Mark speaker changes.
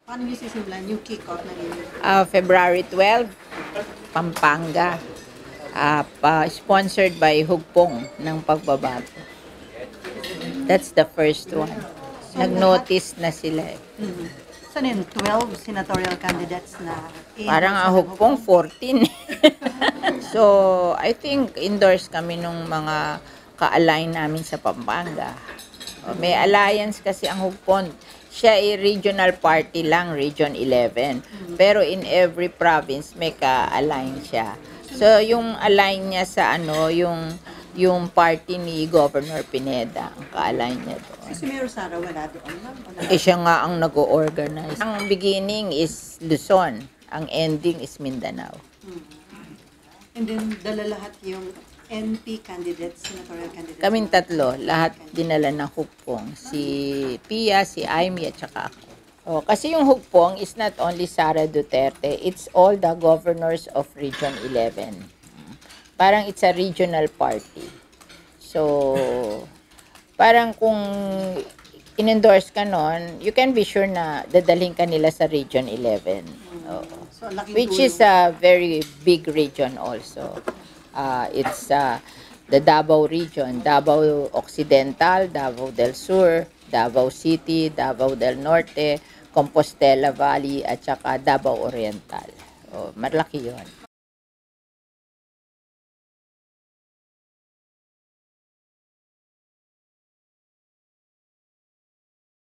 Speaker 1: Paano niyo sisimulan yung kick-off ng inyo?
Speaker 2: February 12, Pampanga. Sponsored by Hugpong ng Pagbabago. That's the first one.
Speaker 1: So,
Speaker 2: Nag-notice na sila eh.
Speaker 1: Saan yun? 12 senatorial candidates na
Speaker 2: Parang
Speaker 1: i-endorse ng
Speaker 2: Hugpong 14. So, I think endorse kami nung mga ka-align namin sa Pampanga. May alliance kasi ang Hugpong. Siya ay regional party lang, Region 11. Pero in every province may ka-align siya. So, yung align niya sa yung party ni Governor Pineda, ang ka-align niya doon.
Speaker 1: Si Mayor Sara wala doon, ma'am?
Speaker 2: Siya nga ang nag-organize. Ang beginning is Luzon, ang ending is Mindanao.
Speaker 1: And then, dala lahat yung NP candidates, senatorial candidates.
Speaker 2: Kaming tatlo, lahat dinala ng Hugpong. Si Pia, si Aimee, at saka ako. Kasi yung Hugpong is not only Sara Duterte, it's all the governors of Region 11. Parang it's a regional party. So, parang kung in-endorse ka nun, you can be sure na dadalhin ka nila sa Region 11.
Speaker 1: So, laking
Speaker 2: Which
Speaker 1: tulong.
Speaker 2: is a very big region also. It's the Davao region, Davao Occidental, Davao del Sur, Davao City, Davao del Norte, Compostela Valley, at saka Davao Oriental. Malaki yun.